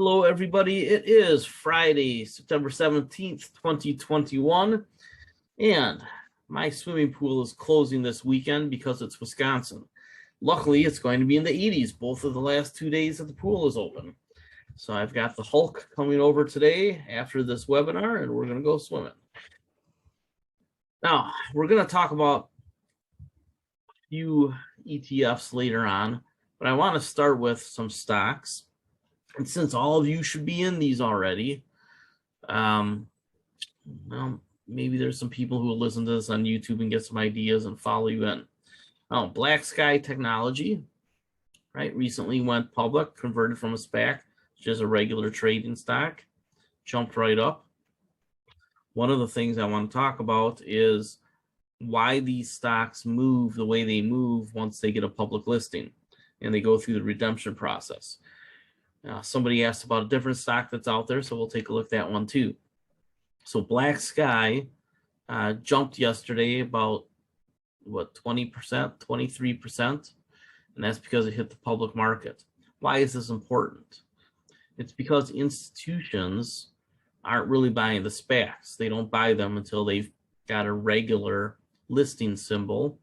Hello, everybody. It is Friday, September 17th, 2021, and my swimming pool is closing this weekend because it's Wisconsin. Luckily, it's going to be in the 80s. Both of the last 2 days that the pool is open. So I've got the Hulk coming over today after this webinar, and we're going to go swimming. Now, we're going to talk about a few ETFs later on, but I want to start with some stocks. And since all of you should be in these already, well, maybe there's some people who will listen to this on YouTube and get some ideas and follow you in. Oh, Black Sky Technology, right? Recently went public, converted from a SPAC, just a regular trading stock, jumped right up. One of the things I want to talk about is why these stocks move the way they move once they get a public listing and they go through the redemption process. Somebody asked about a different stock that's out there, so we'll take a look at that one too. So Black Sky jumped yesterday about, what, 20%, 23%, and that's because it hit the public market. Why is this important? It's because institutions aren't really buying the SPACs. They don't buy them until they've got a regular listing symbol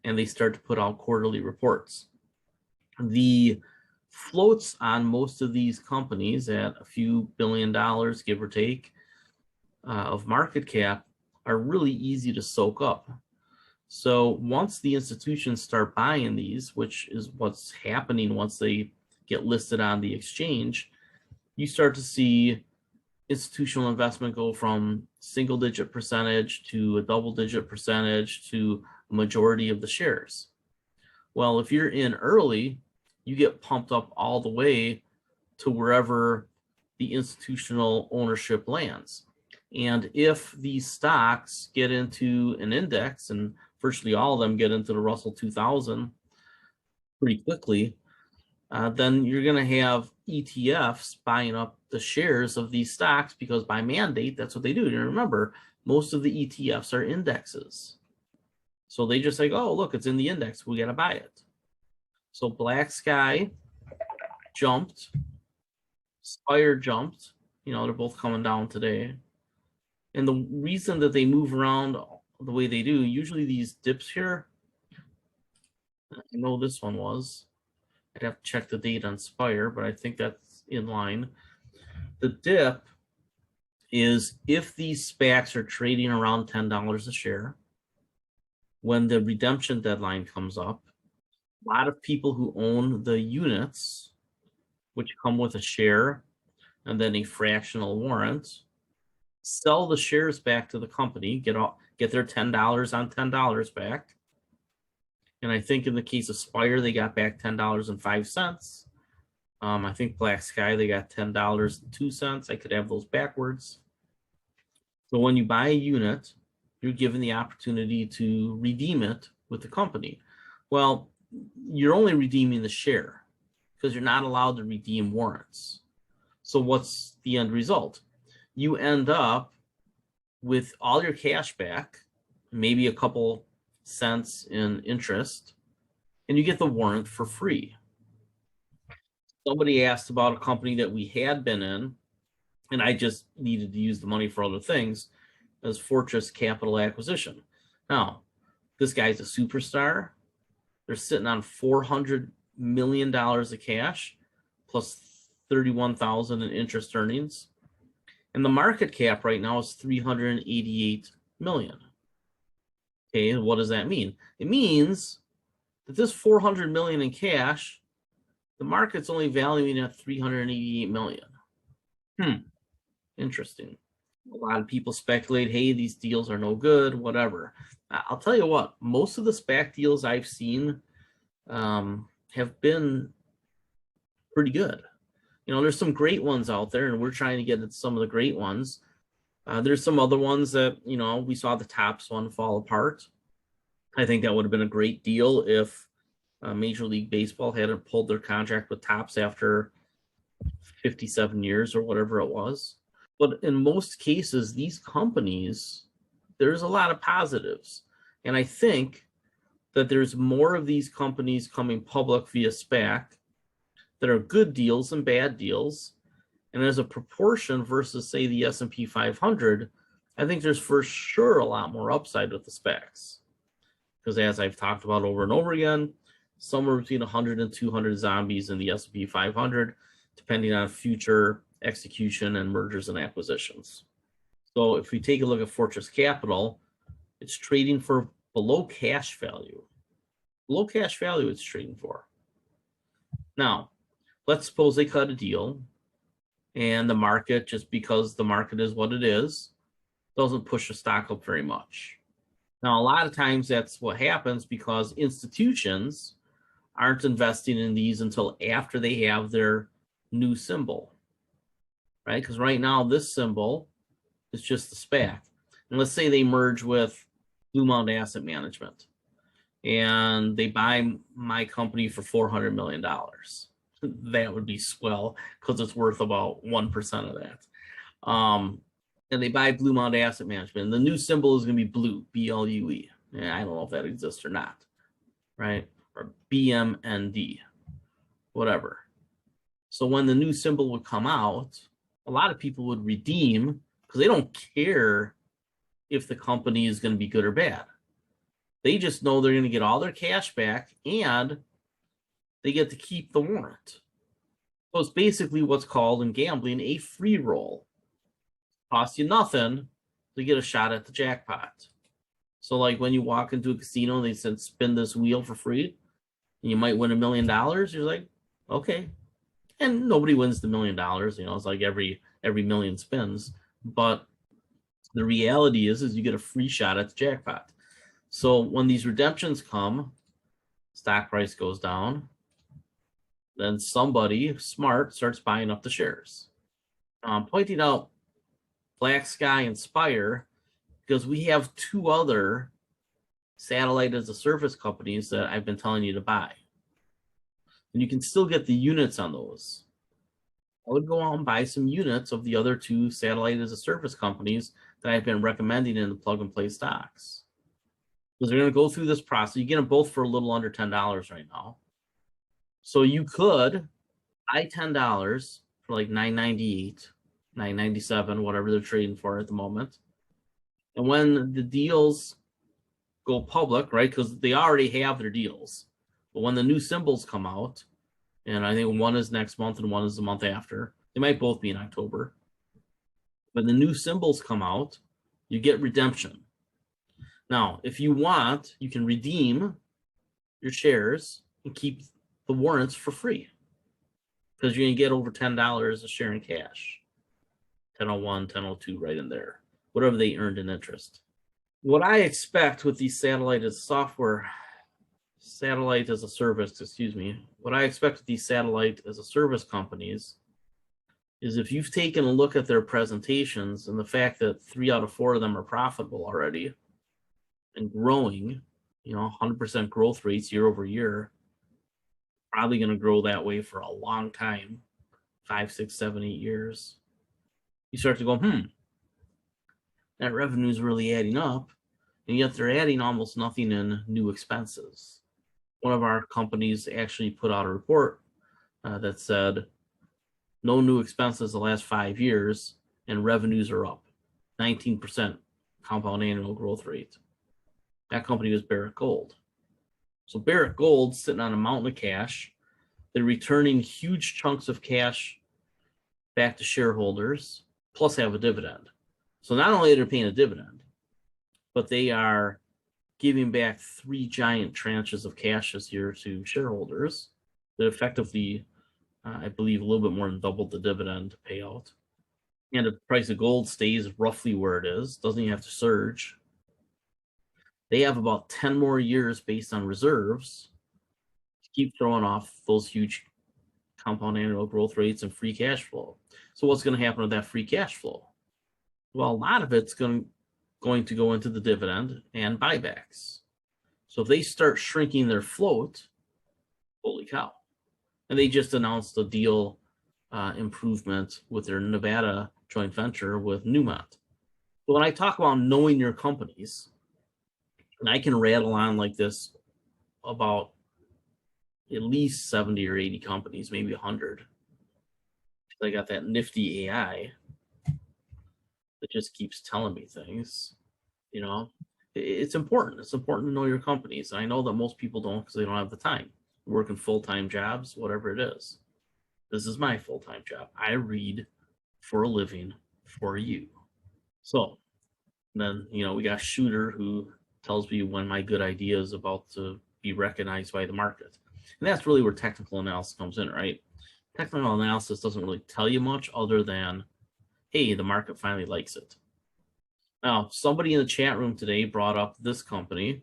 and they start to put out quarterly reports. The floats on most of these companies at a few $1 billion, give or take, of market cap are really easy to soak up. So once the institutions start buying these, which is what's happening once they get listed on the exchange, you start to see institutional investment go from single-digit percentage to a double-digit percentage to a majority of the shares. Well, if you're in early, you get pumped up all the way to wherever the institutional ownership lands. And if these stocks get into an index, and virtually all of them get into the Russell 2000 pretty quickly, then you're going to have ETFs buying up the shares of these stocks because by mandate, that's what they do. And remember, most of the ETFs are indexes. So they just say, oh, look, it's in the index. We got to buy it. So Black Sky jumped, Spire jumped, they're both coming down today. And the reason that they move around the way they do, usually these dips here, I know this one was, I'd have to check the date on Spire, but I think that's in line. The dip is if these SPACs are trading around $10 a share, when the redemption deadline comes up, a lot of people who own the units, which come with a share and then a fractional warrant, sell the shares back to the company, get their $10 on $10 back. And I think in the case of Spire, they got back $10.05. I think Black Sky, they got $10.02. I could have those backwards. So when you buy a unit, you're given the opportunity to redeem it with the company. Well, you're only redeeming the share because you're not allowed to redeem warrants. So what's the end result? You end up with all your cash back, maybe a couple cents in interest, and you get the warrant for free. Somebody asked about a company that we had been in, and I just needed to use the money for other things, as Fortress Capital Acquisition. Now, this guy's a superstar. They're sitting on $400 million of cash plus 31,000 in interest earnings. And the market cap right now is 388 million. Okay, what does that mean? It means that this 400 million in cash, the market's only valuing at 388 million. Interesting. A lot of people speculate, hey, these deals are no good, whatever. I'll tell you what, most of the SPAC deals I've seen have been pretty good. There's some great ones out there, and we're trying to get at some of the great ones. There's some other ones that, we saw the Topps one fall apart. I think that would have been a great deal if Major League Baseball hadn't pulled their contract with Topps after 57 years or whatever it was. But in most cases, these companies, there's a lot of positives. And I think that there's more of these companies coming public via SPAC that are good deals and bad deals. And as a proportion versus, say, the S&P 500, I think there's for sure a lot more upside with the SPACs. Because as I've talked about over and over again, somewhere between 100 and 200 zombies in the S&P 500, depending on future execution and mergers and acquisitions. So if we take a look at Fortress Capital, it's trading for below cash value. Below cash value it's trading for. Now, let's suppose they cut a deal and the market, just because the market is what it is, doesn't push the stock up very much. Now, a lot of times that's what happens because institutions aren't investing in these until after they have their new symbol, right? Because right now this symbol is just the SPAC. And let's say they merge with Blue Mountain Asset Management and they buy my company for $400 million. That would be swell because it's worth about 1% of that. And they buy Blue Mountain Asset Management. And the new symbol is going to be blue, BLUE. And I don't know if that exists or not, right? Or BMND, whatever. So when the new symbol would come out, a lot of people would redeem because they don't care if the company is going to be good or bad. They just know they're going to get all their cash back and they get to keep the warrant. So it's basically what's called in gambling a free roll. Costs you nothing to get a shot at the jackpot. So like when you walk into a casino, they said spin this wheel for free and you might win $1 million. You're like, okay. And nobody wins the $1 million. It's like every million spins. But the reality is you get a free shot at the jackpot. So when these redemptions come, stock price goes down. Then somebody smart starts buying up the shares. I'm pointing out Black Sky and Spire because we have two other satellite as a service companies that I've been telling you to buy. And you can still get the units on those. I would go out and buy some units of the other two satellite as a service companies that I've been recommending in the plug and play stocks. Because they're going to go through this process. You get them both for a little under $10 right now. So you could buy $10 for like $9.98, $9.97, whatever they're trading for at the moment. And when the deals go public, right, because they already have their deals, but when the new symbols come out, and I think one is next month and one is the month after, they might both be in October. When the new symbols come out, you get redemption. Now, if you want, you can redeem your shares and keep the warrants for free because you're going to get over $10 a share in cash. 1001, 1002, right in there, whatever they earned in interest. What I expect with these satellite as a service, what I expect with these satellite as a service companies is if you've taken a look at their presentations and the fact that 3 out of 4 of them are profitable already and growing, 100% growth rates year over year, probably going to grow that way for a long time, 5, 6, 7, 8 years. You start to go, that revenue is really adding up, and yet they're adding almost nothing in new expenses. One of our companies actually put out a report that said no new expenses the last 5 years, and revenues are up 19% compound annual growth rate. That company was Barrick Gold. So Barrick Gold's sitting on a mountain of cash. They're returning huge chunks of cash back to shareholders, plus have a dividend. So not only are they paying a dividend, but they are giving back 3 giant tranches of cash this year to shareholders that effectively, I believe, a little bit more than doubled the dividend payout. And the price of gold stays roughly where it is, doesn't even have to surge. They have about 10 more years based on reserves to keep throwing off those huge compound annual growth rates and free cash flow. So what's going to happen with that free cash flow? Well, a lot of it's going to go into the dividend and buybacks. So if they start shrinking their float, holy cow. And they just announced a deal improvement with their Nevada joint venture with Newmont. But when I talk about knowing your companies, and I can rattle on like this about at least 70 or 80 companies, maybe 100. I got that nifty AI that just keeps telling me things. You know, it's important. It's important to know your companies. And I know that most people don't because they don't have the time. Working full-time jobs, whatever it is. This is my full-time job. I read for a living for you. So then, we got Shooter who tells me when my good idea is about to be recognized by the market. And that's really where technical analysis comes in, right? Technical analysis doesn't really tell you much other than, hey, the market finally likes it. Now, somebody in the chat room today brought up this company,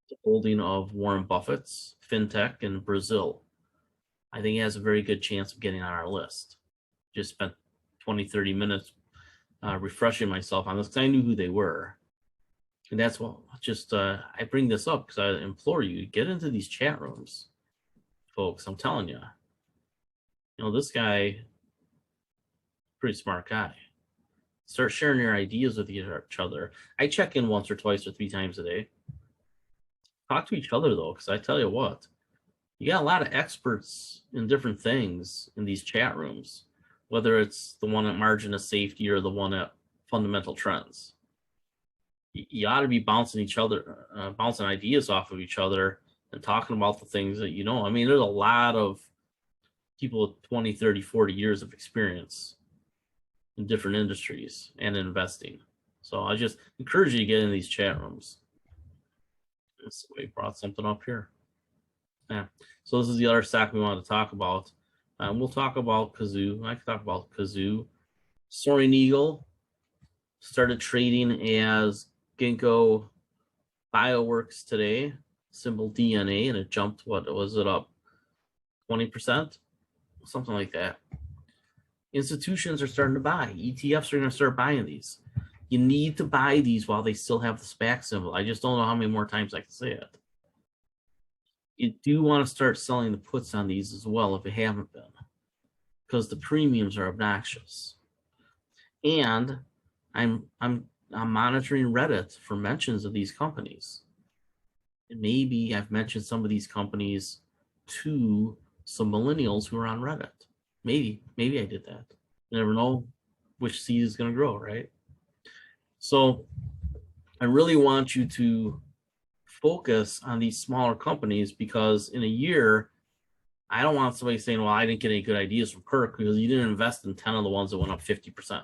the holding of Warren Buffett's fintech in Brazil. I think it has a very good chance of getting on our list. Just spent 20, 30 minutes refreshing myself on this because I knew who they were. And that's what I bring this up because I implore you, get into these chat rooms, folks. I'm telling you, this guy, pretty smart guy. Start sharing your ideas with each other. I check in once or twice or 3 times a day. Talk to each other though, because I tell you what, you got a lot of experts in different things in these chat rooms, whether it's the one at margin of safety or the one at fundamental trends. You ought to be bouncing ideas off of each other and talking about the things that you know. I mean, there's a lot of people with 20, 30, 40 years of experience in different industries and investing. So I just encourage you to get in these chat rooms. We brought something up here. Yeah. So this is the other stock we wanted to talk about. We'll talk about Kazoo. I can talk about Kazoo. Soaring Eagle started trading as Ginkgo Bioworks today, symbol DNA, and it jumped, what was it, up 20%? Something like that. Institutions are starting to buy. ETFs are going to start buying these. You need to buy these while they still have the SPAC symbol. I just don't know how many more times I can say it. You do want to start selling the puts on these as well if you haven't been, because the premiums are obnoxious. And I'm monitoring Reddit for mentions of these companies. And maybe I've mentioned some of these companies to some millennials who are on Reddit. Maybe I did that. You never know which seed is going to grow, right? So I really want you to focus on these smaller companies, because in a year, I don't want somebody saying, well, I didn't get any good ideas from Kirk because you didn't invest in 10 of the ones that went up 50%.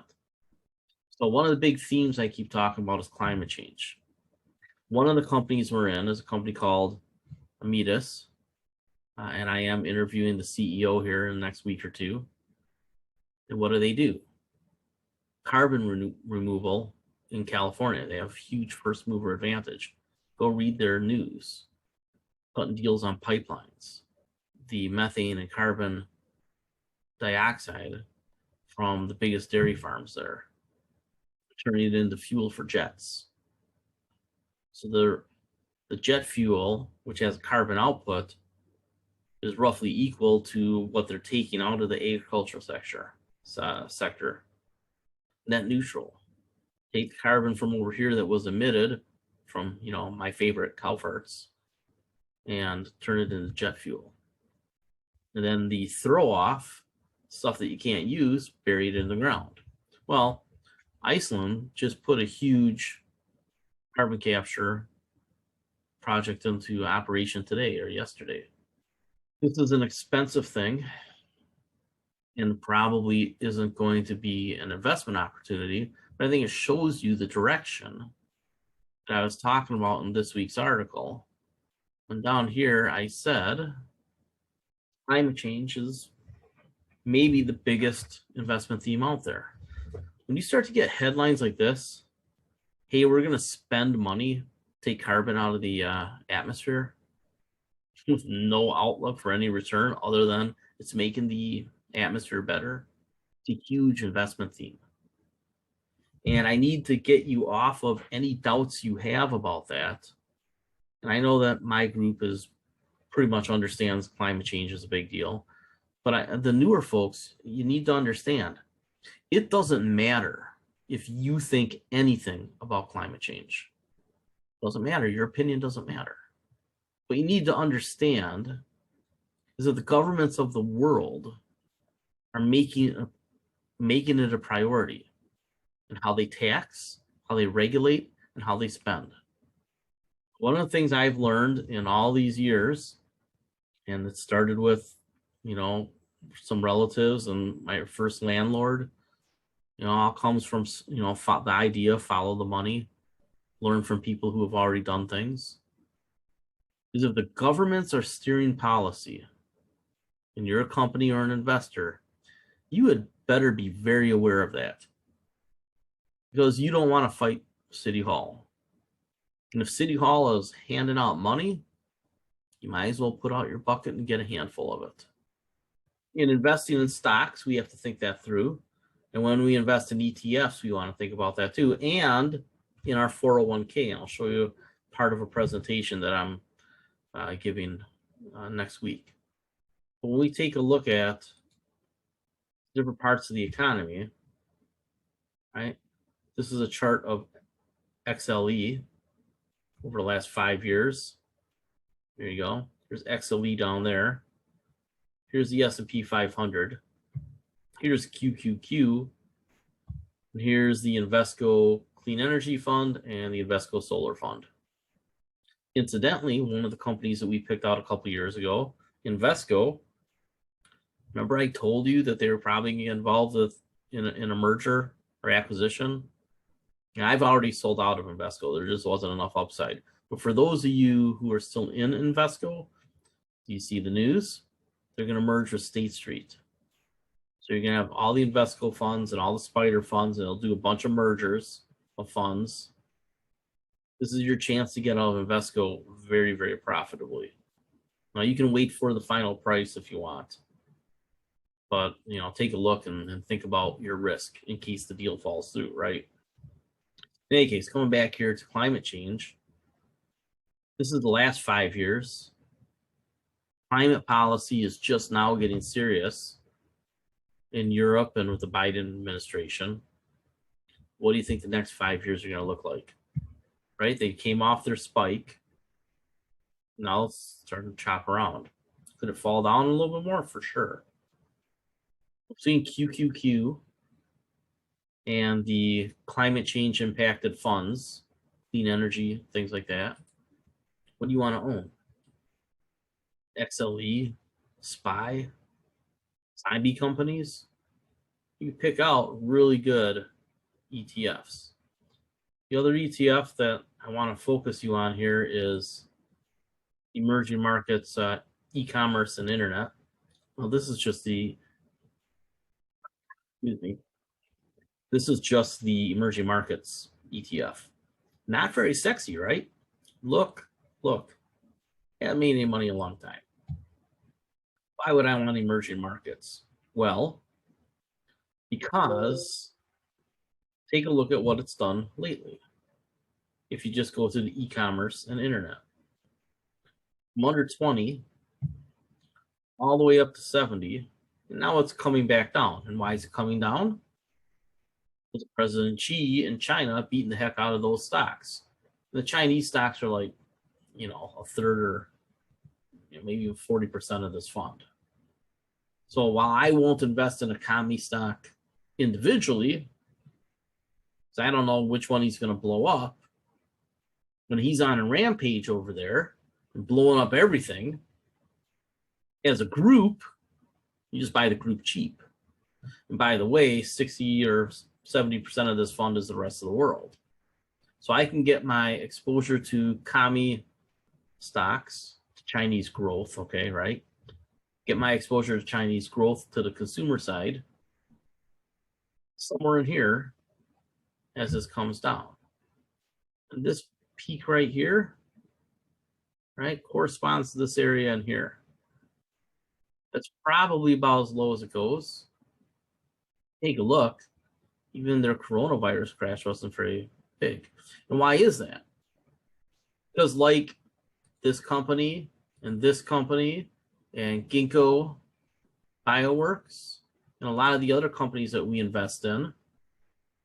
So one of the big themes I keep talking about is climate change. One of the companies we're in is a company called Amidas, and I am interviewing the CEO here in the next week or two. And what do? Carbon removal in California. They have huge first mover advantage. Go read their news. Cutting deals on pipelines. The methane and carbon dioxide from the biggest dairy farms there, turning it into fuel for jets. So the jet fuel, which has a carbon output, is roughly equal to what they're taking out of the agricultural sector. Net neutral. Take the carbon from over here that was emitted from, my favorite cow farts, and turn it into jet fuel. And then the throw off stuff that you can't use, buried in the ground. Well, Iceland just put a huge carbon capture project into operation today or yesterday. This is an expensive thing and probably isn't going to be an investment opportunity, but I think it shows you the direction that I was talking about in this week's article. And down here, I said climate change is maybe the biggest investment theme out there. When you start to get headlines like this, hey, we're going to spend money, take carbon out of the atmosphere with no outlook for any return other than it's making the atmosphere better, it's a huge investment theme. And I need to get you off of any doubts you have about that. And I know that my group is pretty much understands climate change is a big deal. But the newer folks, you need to understand, it doesn't matter if you think anything about climate change. It doesn't matter. Your opinion doesn't matter. What you need to understand is that the governments of the world are making it a priority in how they tax, how they regulate, and how they spend. One of the things I've learned in all these years, and it started with, some relatives and my first landlord, all comes from, the idea, follow the money, learn from people who have already done things. Is if the governments are steering policy and you're a company or an investor, you had better be very aware of that, because you don't want to fight City Hall. And if City Hall is handing out money, you might as well put out your bucket and get a handful of it. In investing in stocks, we have to think that through. And when we invest in ETFs, we want to think about that too. And in our 401k, and I'll show you part of a presentation that I'm giving next week. But when we take a look at different parts of the economy, right? This is a chart of XLE over the last 5 years. There you go. There's XLE down there. Here's the S&P 500. Here's QQQ. And here's the Invesco Clean Energy Fund and the Invesco Solar Fund. Incidentally, one of the companies that we picked out a couple years ago, Invesco, remember I told you that they were probably involved in a merger or acquisition? And I've already sold out of Invesco. There just wasn't enough upside. But for those of you who are still in Invesco, do you see the news? They're going to merge with State Street. So you're going to have all the Invesco funds and all the spider funds, and they'll do a bunch of mergers of funds. This is your chance to get out of Invesco very, very profitably. Now, you can wait for the final price if you want. But, take a look and think about your risk in case the deal falls through, right? In any case, coming back here to climate change, this is the last 5 years. Climate policy is just now getting serious in Europe and with the Biden administration. What do you think the next 5 years are going to look like? Right? They came off their spike. Now it's starting to chop around. Could it fall down a little bit more? For sure. We've seen QQQ and the climate change impacted funds, clean energy, things like that. What do you want to own? XLE, SPY, IB companies? You can pick out really good ETFs. The other ETF that I want to focus you on here is emerging markets, e-commerce and internet. Well, this is just the, this is just the emerging markets ETF. Not very sexy, right? Look. Haven't made any money in a long time. Why would I want emerging markets? Well, because take a look at what it's done lately. If you just go to the e-commerce and internet, from under 20 all the way up to 70, and now it's coming back down. And why is it coming down? Because President Xi in China beating the heck out of those stocks. The Chinese stocks are like, a third or maybe even 40% of this fund. So while I won't invest in a commie stock individually, because I don't know which one he's going to blow up, when he's on a rampage over there and blowing up everything, as a group, you just buy the group cheap. And by the way, 60 or 70% of this fund is the rest of the world. So I can get my exposure to commie stocks, to Chinese growth, okay, right? Get my exposure to Chinese growth to the consumer side somewhere in here as this comes down. And this peak right here, right, corresponds to this area in here. That's probably about as low as it goes. Take a look. Even their coronavirus crash wasn't very big. And why is that? Because like this company and Ginkgo Bioworks and a lot of the other companies that we invest in,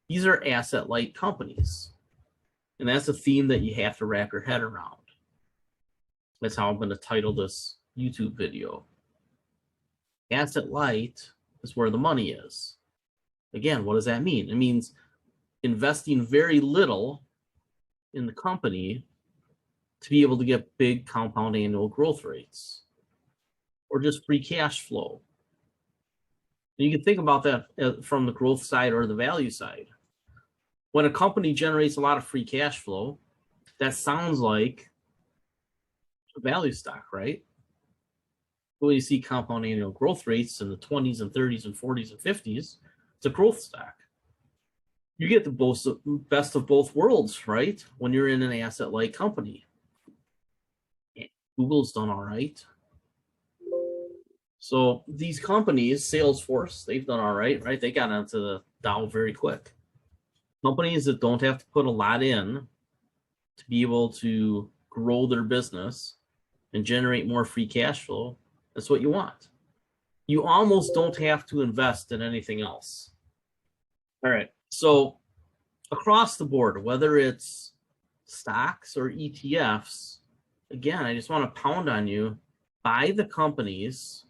these are asset-light companies. And that's a theme that you have to wrap your head around. That's how I'm going to title this YouTube video. Asset-light is where the money is. Again, what does that mean? It means investing very little in the company to be able to get big compound annual growth rates, or just free cash flow. And you can think about that from the growth side or the value side. When a company generates a lot of free cash flow, that sounds like a value stock, right? But when you see compound annual growth rates in the 20s and 30s and 40s and 50s, it's a growth stock. You get the best of both worlds, right? When you're in an asset-light company. Google's done all right. So these companies, Salesforce, they've done all right, right? They got onto the Dow very quick. Companies that don't have to put a lot in to be able to grow their business and generate more free cash flow, that's what you want. You almost don't have to invest in anything else. All right, so across the board, whether it's stocks or ETFs, again, I just want to pound on you, buy the companies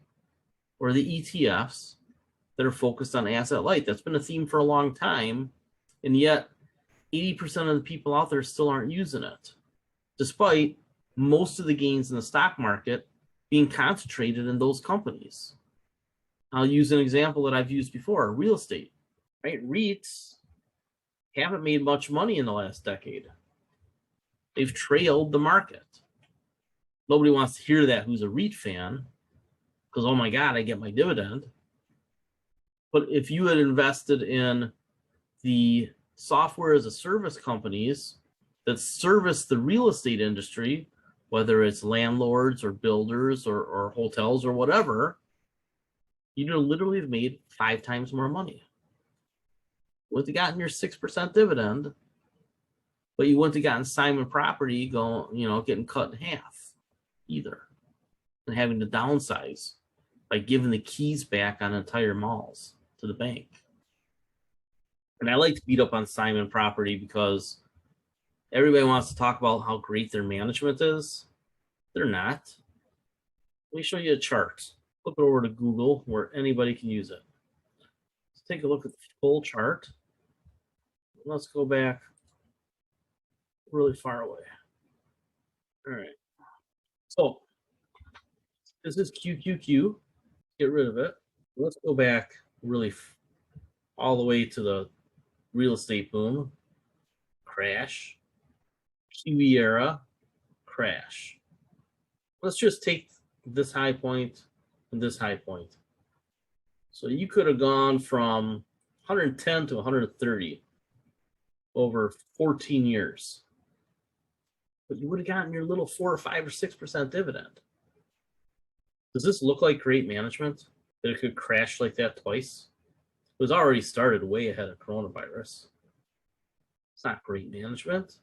or the ETFs that are focused on asset light. That's been a theme for a long time, and yet 80% of the people out there still aren't using it, despite most of the gains in the stock market being concentrated in those companies. I'll use an example that I've used before, real estate, right? REITs haven't made much money in the last decade. They've trailed the market. Nobody wants to hear that who's a REIT fan, because, oh my God, I get my dividend. But if you had invested in the software as a service companies that service the real estate industry, whether it's landlords or builders or hotels or whatever, you'd literally have made 5 times more money. You wouldn't have gotten your 6% dividend, but you wouldn't have gotten Simon Property getting cut in half either, and having to downsize by giving the keys back on entire malls to the bank. And I like to beat up on Simon Property because everybody wants to talk about how great their management is. They're not. Let me show you a chart. Flip it over to Google where anybody can use it. Let's take a look at the full chart. Let's go back really far away. All right. So this is QQQ. Get rid of it. Let's go back really all the way to the real estate boom. Crash. QE era. Crash. Let's just take this high point and this high point. So you could have gone from 110 to 130 over 14 years. But you would have gotten your little 4 or 5 or 6% dividend. Does this look like great management? That it could crash like that twice? It was already started way ahead of coronavirus. It's not great management.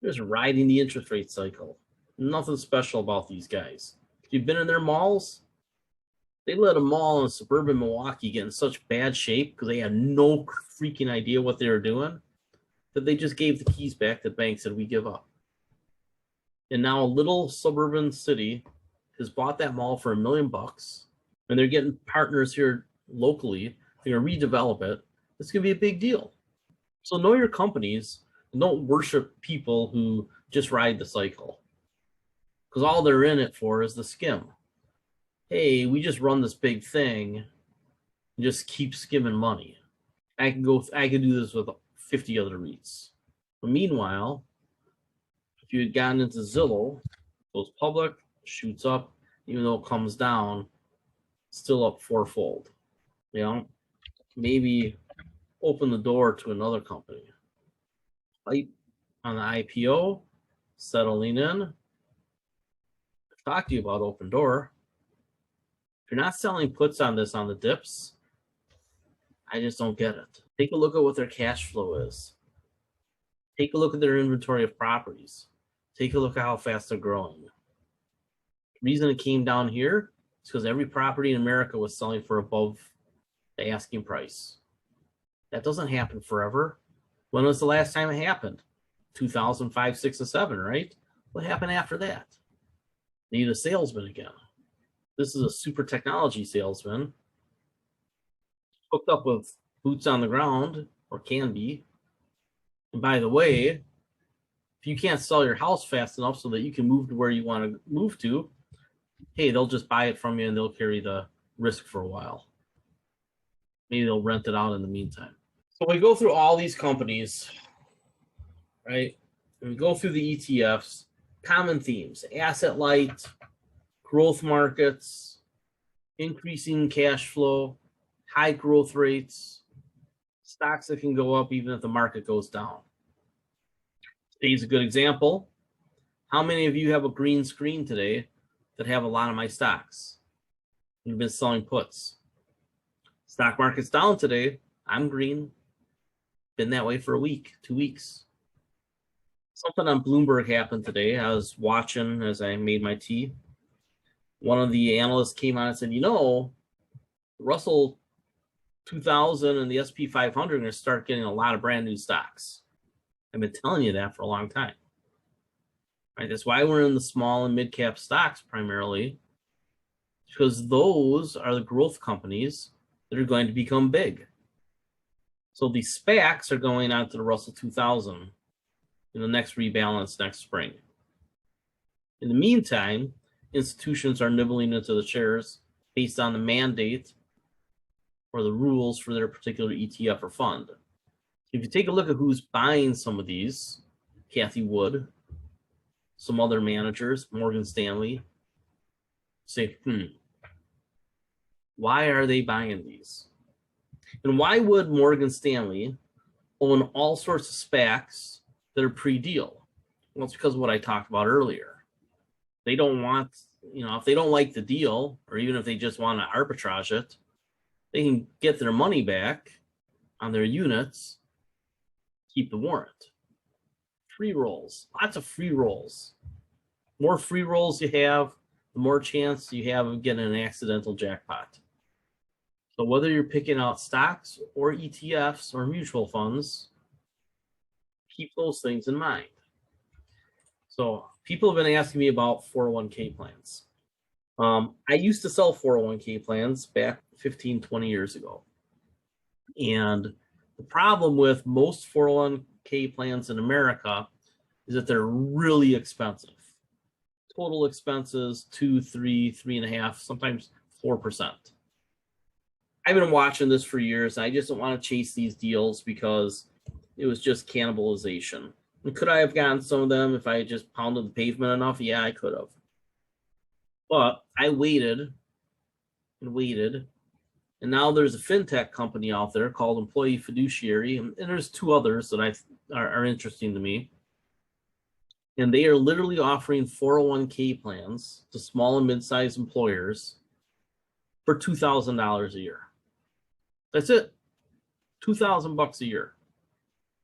They're just riding the interest rate cycle. Nothing special about these guys. If you've been in their malls, they let a mall in suburban Milwaukee get in such bad shape because they had no freaking idea what they were doing that they just gave the keys back to the bank, said we give up. And now a little suburban city has bought that mall for $1 million, and they're getting partners here locally. They're going to redevelop it. It's going to be a big deal. So know your companies and don't worship people who just ride the cycle, because all they're in it for is the skim. Hey, we just run this big thing and just keep skimming money. I can do this with 50 other REITs. But meanwhile, if you had gotten into Zillow, goes public, shoots up, even though it comes down, still up 4-fold. Maybe open the door to another company. Hype on the IPO, settling in. I've talked to you about Open Door. If you're not selling puts on this on the dips, I just don't get it. Take a look at what their cash flow is. Take a look at their inventory of properties. Take a look at how fast they're growing. The reason it came down here is because every property in America was selling for above the asking price. That doesn't happen forever. When was the last time it happened? 2005, 6, and 7, right? What happened after that? They need a salesman again. This is a super technology salesman. hooked up with boots on the ground, or can be. And by the way, if you can't sell your house fast enough so that you can move to where you want to move to, hey, they'll just buy it from you and they'll carry the risk for a while. Maybe they'll rent it out in the meantime. So we go through all these companies, right? And we go through the ETFs, common themes, asset light, growth markets, increasing cash flow, high growth rates, stocks that can go up even if the market goes down. Today's a good example. How many of you have a green screen today that have a lot of my stocks? You've been selling puts. Stock market's down today. I'm green. Been that way for a week, 2 weeks. Something on Bloomberg happened today. I was watching as I made my tea. One of the analysts came on and said, you know, Russell 2000 and the SP 500 are going to start getting a lot of brand new stocks. I've been telling you that for a long time. Right? That's why we're in the small and mid cap stocks primarily, because those are the growth companies that are going to become big. So these SPACs are going on to the Russell 2000 in the next rebalance next spring. In the meantime, institutions are nibbling into the shares based on the mandate or the rules for their particular ETF or fund. If you take a look at who's buying some of these, Cathie Wood, some other managers, Morgan Stanley, say, why are they buying these? And why would Morgan Stanley own all sorts of SPACs that are pre-deal? Well, it's because of what I talked about earlier. They don't want, if they don't like the deal, or even if they just want to arbitrage it, they can get their money back on their units, keep the warrant. Free rolls, lots of free rolls. The more free rolls you have, the more chance you have of getting an accidental jackpot. So whether you're picking out stocks or ETFs or mutual funds, keep those things in mind. So people have been asking me about 401k plans. I used to sell 401k plans back 15, 20 years ago. And the problem with most 401k plans in America is that they're really expensive. Total expenses, 2, 3, 3.5, sometimes 4%. I've been watching this for years. And I just don't want to chase these deals because it was just cannibalization. And could I have gotten some of them if I had just pounded the pavement enough? Yeah, I could have. But I waited and waited. And now there's a fintech company out there called Employee Fiduciary. And there's 2 others that are interesting to me. And they are literally offering 401k plans to small and mid-sized employers for $2,000 a year. That's it. $2,000 a year.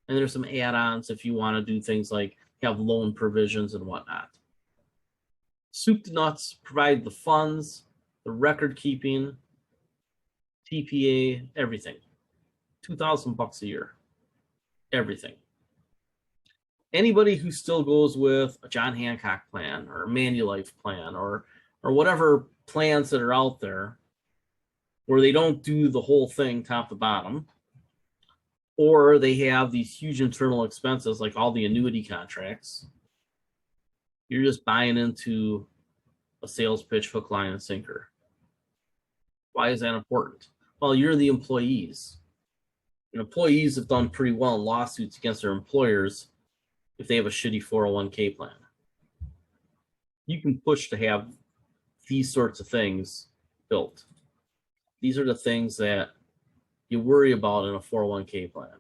And there's some add-ons if you want to do things like have loan provisions and whatnot. Soup to nuts, provide the funds, the record keeping, TPA, everything. $2,000 a year. Everything. Anybody who still goes with a John Hancock plan or a Manulife plan or whatever plans that are out there where they don't do the whole thing top to bottom, or they have these huge internal expenses like all the annuity contracts, you're just buying into a sales pitch, hook, line, and sinker. Why is that important? Well, you're the employees. And employees have done pretty well in lawsuits against their employers if they have a shitty 401k plan. You can push to have these sorts of things built. These are the things that you worry about in a 401k plan.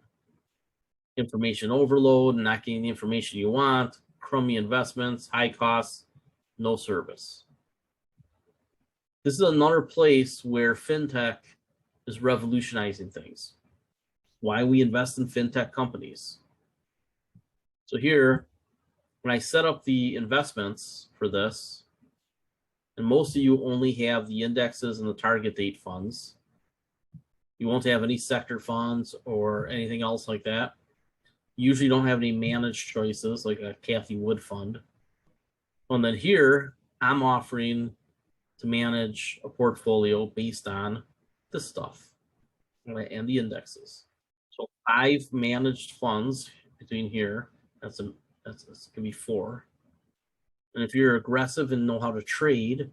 Information overload, not getting the information you want, crummy investments, high costs, no service. This is another place where fintech is revolutionizing things. Why we invest in fintech companies. So here, when I set up the investments for this, and most of you only have the indexes and the target date funds, you won't have any sector funds or anything else like that. You usually don't have any managed choices like a Cathie Wood fund. And then here, I'm offering to manage a portfolio based on this stuff. and the indexes. So 5 managed funds between here. That's can be 4. And if you're aggressive and know how to trade,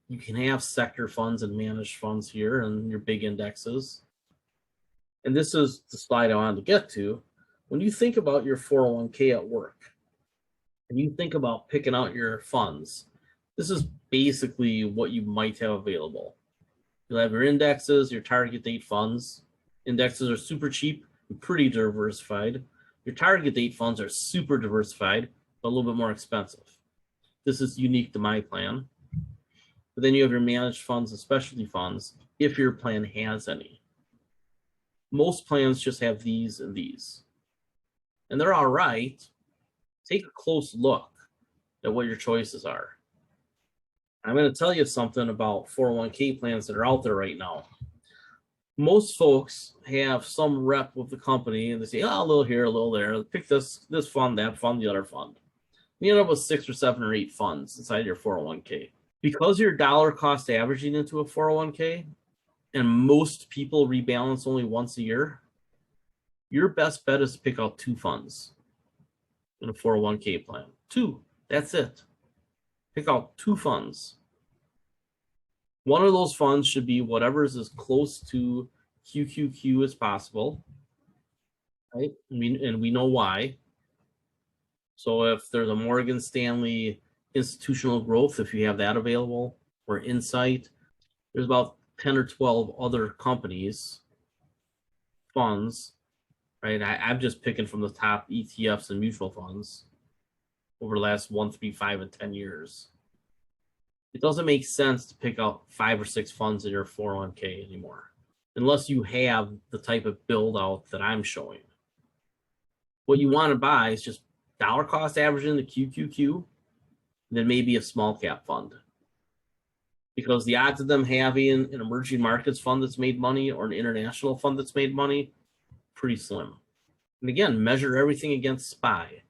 you can have sector funds and managed funds here and your big indexes. And this is the slide I wanted to get to. When you think about your 401k at work and you think about picking out your funds, this is basically what you might have available. You'll have your indexes, your target date funds. Indexes are super cheap and pretty diversified. Your target date funds are super diversified, but a little bit more expensive. This is unique to my plan. But then you have your managed funds and specialty funds, if your plan has any. Most plans just have these and these. And they're all right. Take a close look at what your choices are. I'm going to tell you something about 401k plans that are out there right now. Most folks have some rep with the company and they say, oh, a little here, a little there. Pick this fund, that fund, the other fund. You end up with 6 or 7 or 8 funds inside your 401k. Because you're dollar cost averaging into a 401k and most people rebalance only once a year, your best bet is to pick out 2 funds in a 401k plan. 2, that's it. Pick out 2 funds. One of those funds should be whatever is as close to QQQ as possible, right? And we know why. So if there's a Morgan Stanley institutional growth, if you have that available, or Insight, there's about 10 or 12 other companies, funds, right? I'm just picking from the top ETFs and mutual funds over the last 1, 3, 5, and 10 years. It doesn't make sense to pick out 5 or 6 funds in your 401k anymore, unless you have the type of build out that I'm showing. What you want to buy is just dollar cost averaging the QQQ, then maybe a small cap fund. Because the odds of them having an emerging markets fund that's made money or an international fund that's made money, pretty slim. And again, measure everything against SPY.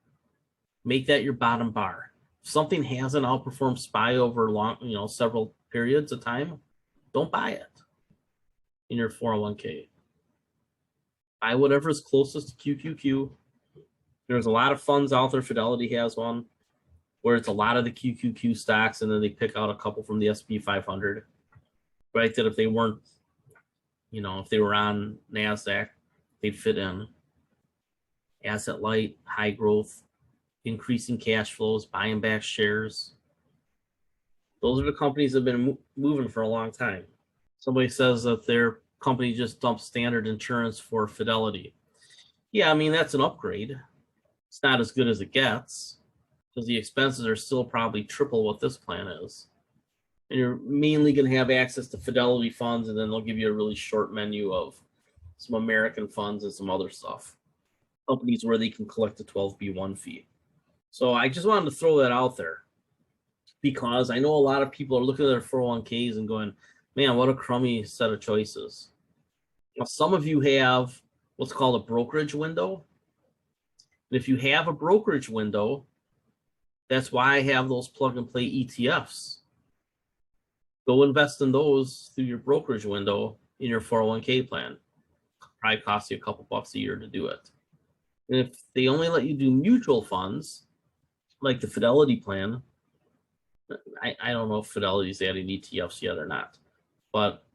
Make that your bottom bar. If something hasn't outperformed SPY over long, several periods of time, don't buy it in your 401k. Buy whatever is closest to QQQ. There's a lot of funds out there. Fidelity has one where it's a lot of the QQQ stocks, and then they pick out a couple from the S&P 500, right? That if they weren't, if they were on NASDAQ, they'd fit in. Asset light, high growth, increasing cash flows, buying back shares. Those are the companies that have been moving for a long time. Somebody says that their company just dumped Standard Insurance for Fidelity. Yeah, that's an upgrade. It's not as good as it gets because the expenses are still probably triple what this plan is. And you're mainly going to have access to Fidelity funds, and then they'll give you a really short menu of some American funds and some other stuff. Companies where they can collect a 12B1 fee. So I just wanted to throw that out there because I know a lot of people are looking at their 401ks and going, man, what a crummy set of choices. Now, some of you have what's called a brokerage window. And if you have a brokerage window, that's why I have those plug and play ETFs. Go invest in those through your brokerage window in your 401k plan. Probably costs you a couple bucks a year to do it. And if they only let you do mutual funds, like the Fidelity plan, I don't know if Fidelity's adding ETFs yet or not, but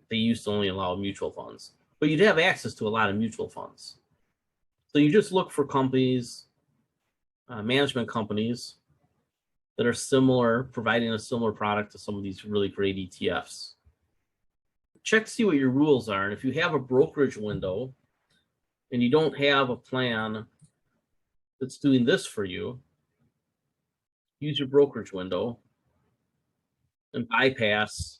they used to only allow mutual funds. But you'd have access to a lot of mutual funds. So you just look for companies, management companies that are similar, providing a similar product to some of these really great ETFs. Check to see what your rules are. And if you have a brokerage window and you don't have a plan that's doing this for you, use your brokerage window and bypass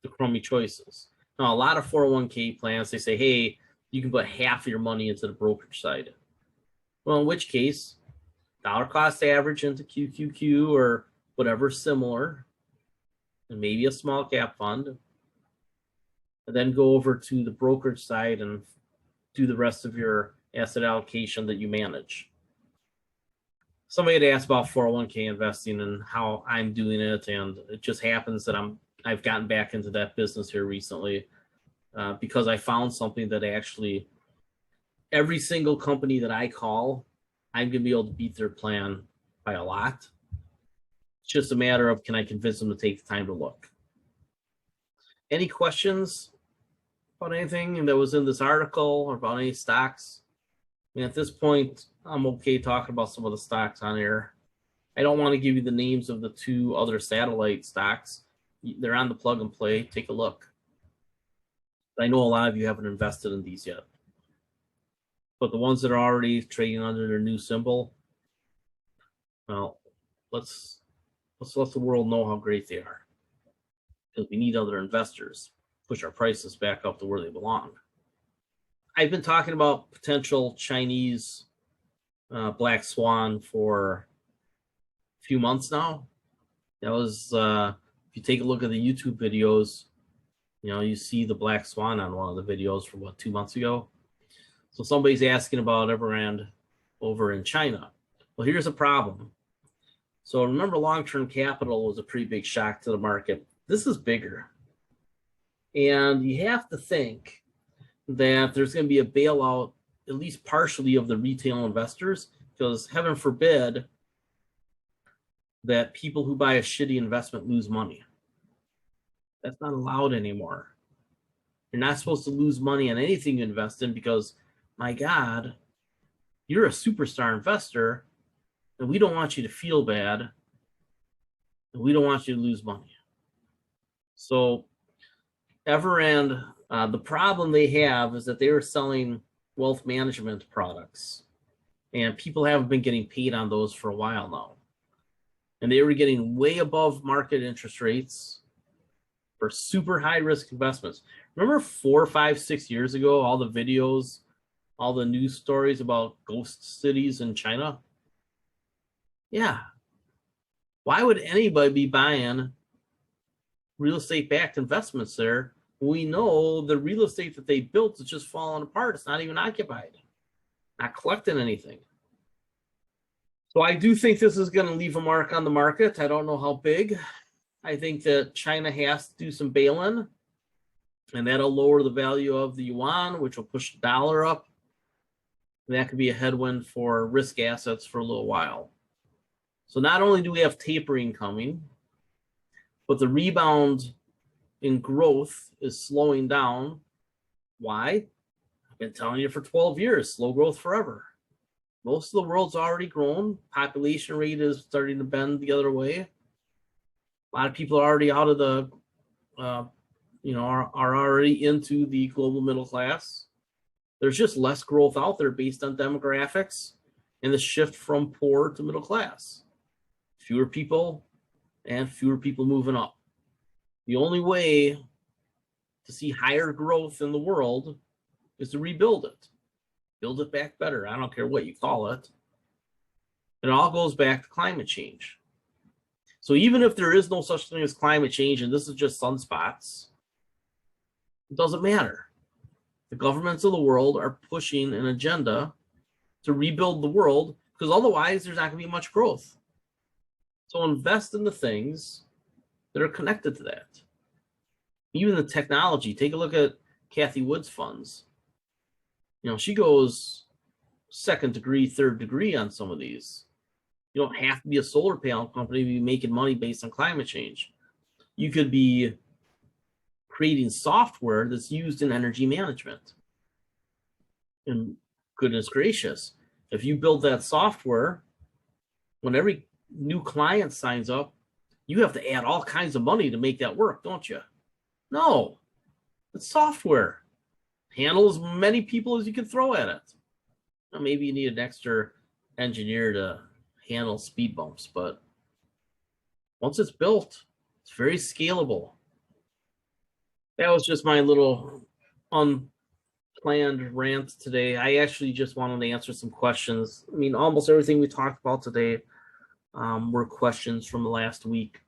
the crummy choices. Now, a lot of 401k plans, they say, hey, you can put half of your money into the brokerage side. Well, in which case, dollar cost average into QQQ or whatever similar, and maybe a small cap fund, and then go over to the brokerage side and do the rest of your asset allocation that you manage. Somebody had asked about 401k investing and how I'm doing it, and it just happens that I've gotten back into that business here recently. because I found something that actually every single company that I call, I'm going to be able to beat their plan by a lot. It's just a matter of, can I convince them to take the time to look? Any questions about anything that was in this article or about any stocks? I mean, at this point, I'm okay talking about some of the stocks on here. I don't want to give you the names of the 2 other satellite stocks. They're on the plug and play. Take a look. I know a lot of you haven't invested in these yet. But the ones that are already trading under their new symbol, well, let's let the world know how great they are. Because we need other investors to push our prices back up to where they belong. I've been talking about potential Chinese black swan for a few months now. That was, if you take a look at the YouTube videos, you see the black swan on one of the videos from 2 months ago. So somebody's asking about Evergrande over in China. Well, here's a problem. So remember, long-term capital was a pretty big shock to the market. This is bigger. And you have to think that there's going to be a bailout, at least partially, of the retail investors, because heaven forbid that people who buy a shitty investment lose money. That's not allowed anymore. You're not supposed to lose money on anything you invest in because, my God, you're a superstar investor, and we don't want you to feel bad, and we don't want you to lose money. So Evergrande, the problem they have is that they were selling wealth management products, and people haven't been getting paid on those for a while now. And they were getting way above market interest rates for super high risk investments. Remember 4, 5, 6 years ago, all the videos, all the news stories about ghost cities in China? Yeah. Why would anybody be buying real estate backed investments there? We know the real estate that they built is just falling apart. It's not even occupied, not collecting anything. So I do think this is going to leave a mark on the market. I don't know how big. I think that China has to do some bail-in, and that'll lower the value of the yuan, which will push the dollar up. And that could be a headwind for risk assets for a little while. So not only do we have tapering coming, but the rebound in growth is slowing down. Why? I've been telling you for 12 years, slow growth forever. Most of the world's already grown. Population rate is starting to bend the other way. A lot of people are already out of the, are already into the global middle class. There's just less growth out there based on demographics and the shift from poor to middle class. Fewer people and fewer people moving up. The only way to see higher growth in the world is to rebuild it. Build it back better. I don't care what you call it. It all goes back to climate change. So even if there is no such thing as climate change and this is just sunspots, it doesn't matter. The governments of the world are pushing an agenda to rebuild the world because otherwise there's not going to be much growth. So invest in the things that are connected to that. Even the technology. Take a look at Cathie Wood's funds. She goes second degree, third degree on some of these. You don't have to be a solar panel company to be making money based on climate change. You could be creating software that's used in energy management. And goodness gracious, if you build that software, when every new client signs up, you have to add all kinds of money to make that work, don't you? No, it's software. Handle as many people as you can throw at it. Now, maybe you need an extra engineer to handle speed bumps, but once it's built, it's very scalable. That was just my little unplanned rant today. I actually just wanted to answer some questions. I mean, almost everything we talked about today were questions from the last week,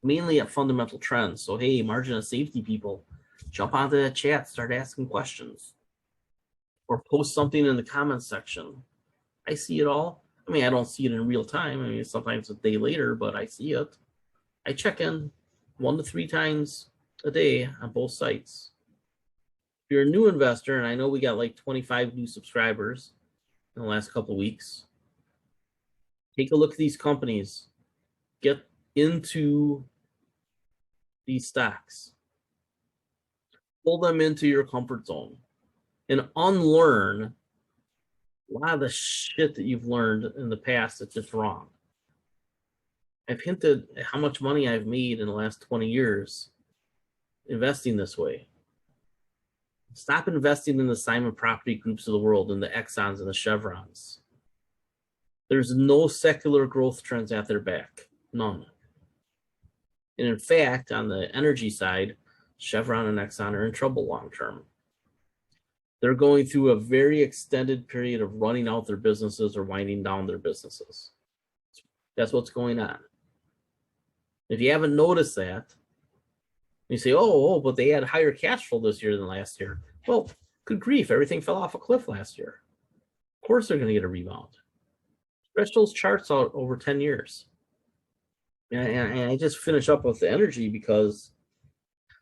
mainly at fundamental trends. So, hey, margin of safety people, jump onto that chat, start asking questions, or post something in the comments section. I see it all. I mean, I don't see it in real time. I mean, sometimes a day later, but I see it. I check in 1 to 3 times a day on both sites. If you're a new investor, and I know we got like 25 new subscribers in the last couple of weeks, take a look at these companies. Get into these stocks. Pull them into your comfort zone and unlearn a lot of the shit that you've learned in the past that's just wrong. I've hinted at how much money I've made in the last 20 years investing this way. Stop investing in the Simon Property Groups of the world and the Exxons and the Chevrons. There's no secular growth trends at their back. None. And in fact, on the energy side, Chevron and Exxon are in trouble long term. They're going through a very extended period of running out their businesses or winding down their businesses. That's what's going on. If you haven't noticed that, you say, oh, but they had higher cash flow this year than last year. Well, good grief, everything fell off a cliff last year. Of course they're going to get a rebound. Stretch those charts out over 10 years. And I just finish up with the energy because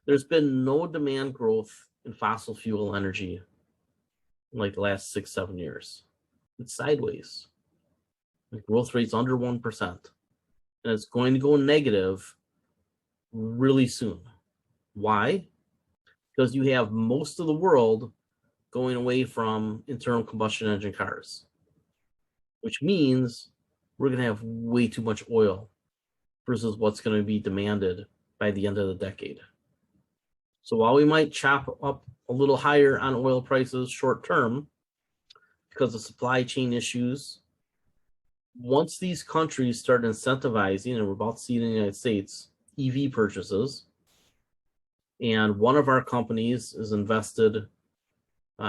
there's been no demand growth in fossil fuel energy in like the last 6-7 years. It's sideways. The growth rate's under 1%. And it's going to go negative really soon. Why? Because you have most of the world going away from internal combustion engine cars, which means we're going to have way too much oil versus what's going to be demanded by the end of the decade. So while we might chop up a little higher on oil prices short term because of supply chain issues, once these countries start incentivizing, and we're about to see it in the United States, EV purchases, and one of our companies is invested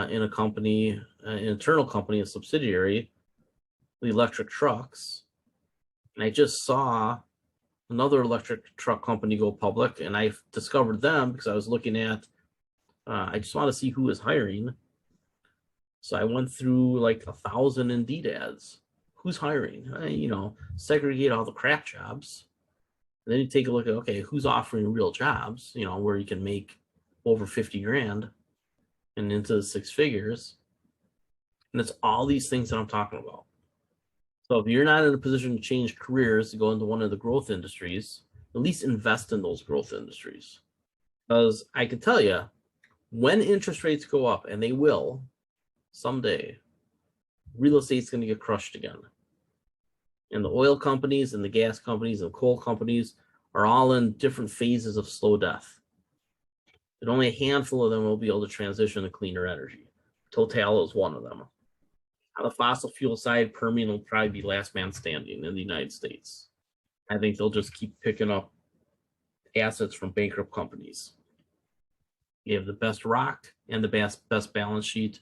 in a company, an internal company, a subsidiary, the electric trucks. And I just saw another electric truck company go public, and I discovered them because I was looking at, I just want to see who is hiring. So I went through like 1,000 Indeed ads. Who's hiring? Segregate all the crap jobs. And then you take a look at, okay, who's offering real jobs, where you can make over 50 grand and into the 6 figures. And it's all these things that I'm talking about. So if you're not in a position to change careers to go into one of the growth industries, at least invest in those growth industries. Because I can tell you, when interest rates go up, and they will someday, real estate's going to get crushed again. And the oil companies and the gas companies and coal companies are all in different phases of slow death. And only a handful of them will be able to transition to cleaner energy. Total is one of them. On the fossil fuel side, Permian will probably be last man standing in the United States. I think they'll just keep picking up assets from bankrupt companies. You have the best rock and the best balance sheet,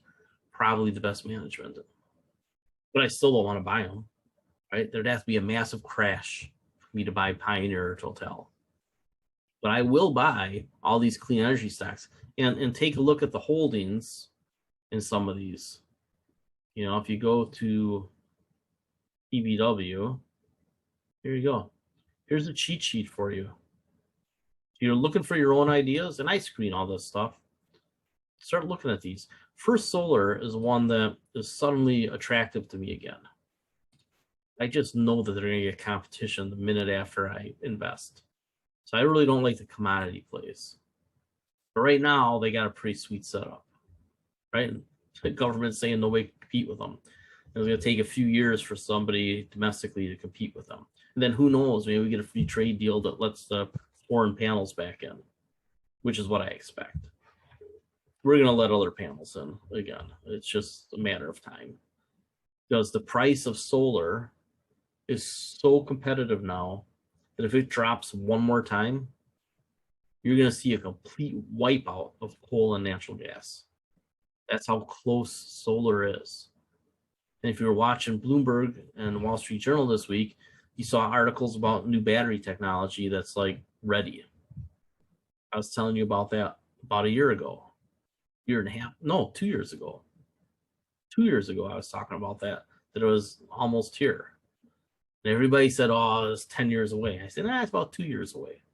probably the best management. But I still don't want to buy them. Right? There'd have to be a massive crash for me to buy Pioneer or Total. But I will buy all these clean energy stocks and take a look at the holdings in some of these. If you go to EBW, here you go. Here's a cheat sheet for you. If you're looking for your own ideas, and I screen all this stuff, start looking at these. First Solar is one that is suddenly attractive to me again. I just know that they're going to get competition the minute after I invest. So I really don't like the commodity plays. But right now, they got a pretty sweet setup, right? The government's saying no way to compete with them. It's going to take a few years for somebody domestically to compete with them. And then who knows, maybe we get a free trade deal that lets the foreign panels back in, which is what I expect. We're going to let other panels in again. It's just a matter of time. Because the price of solar is so competitive now that if it drops one more time, you're going to see a complete wipeout of coal and natural gas. That's how close solar is. And if you were watching Bloomberg and Wall Street Journal this week, you saw articles about new battery technology that's like ready. I was telling you about that about a year ago, 2 years ago. 2 years ago, I was talking about that it was almost here. And everybody said, oh, it's 10 years away. I said, it's about 2 years away.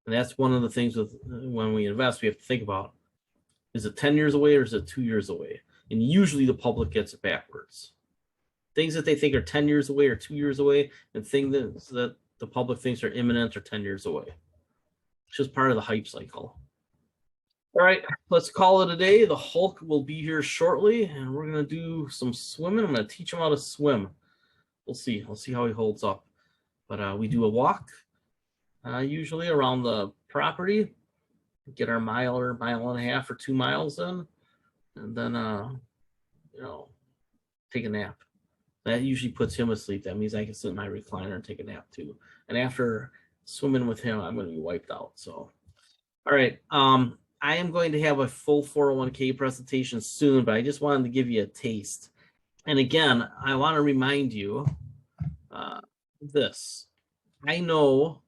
And that's one of the things with when we invest, we have to think about Is it 10 years away or is it 2 years away? And usually the public gets it backwards. Things that they think are 10 years away or 2 years away, and things that the public thinks are imminent or 10 years away. It's just part of the hype cycle. All right, let's call it a day. The Hulk will be here shortly, and we're going to do some swimming. I'm going to teach him how to swim. We'll see. I'll see how he holds up. But we do a walk, usually around the property, get our mile or mile and a half or 2 miles in, and then, take a nap. That usually puts him asleep. That means I can sit in my recliner and take a nap too. And after swimming with him, I'm going to be wiped out. So, all right. I am going to have a full 401k presentation soon, but I just wanted to give you a taste. And again, I want to remind you this. I know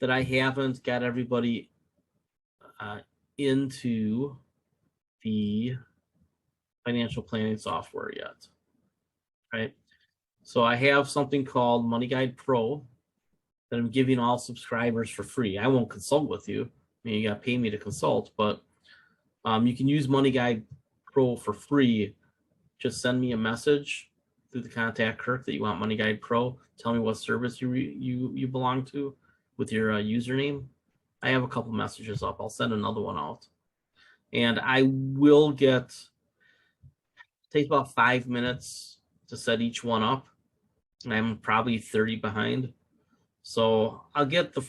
that I haven't got everybody into the financial planning software yet, right? So I have something called Money Guide Pro that I'm giving all subscribers for free. I won't consult with you. I mean, you got to pay me to consult, but you can use Money Guide Pro for free. Just send me a message through the contact Kirk that you want Money Guide Pro. Tell me what service you belong to with your username. I have a couple messages up. I'll send another one out. And I will take about 5 minutes to set each one up. And I'm probably 30 behind. So I'll get the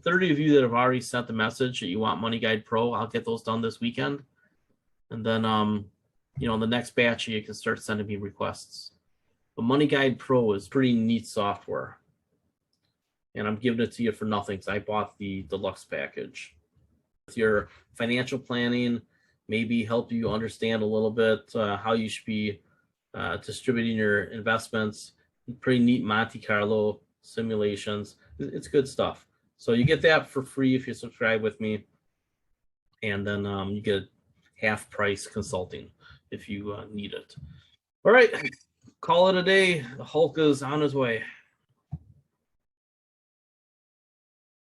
30 of you that have already sent the message that you want Money Guide Pro. I'll get those done this weekend. And then, the next batch you can start sending me requests. But Money Guide Pro is pretty neat software. And I'm giving it to you for nothing because I bought the deluxe package. With your financial planning, maybe help you understand a little bit how you should be distributing your investments. Pretty neat Monte Carlo simulations. It's good stuff. So you get that for free if you subscribe with me. And then you get half price consulting if you need it. All right, call it a day. The Hulk is on his way.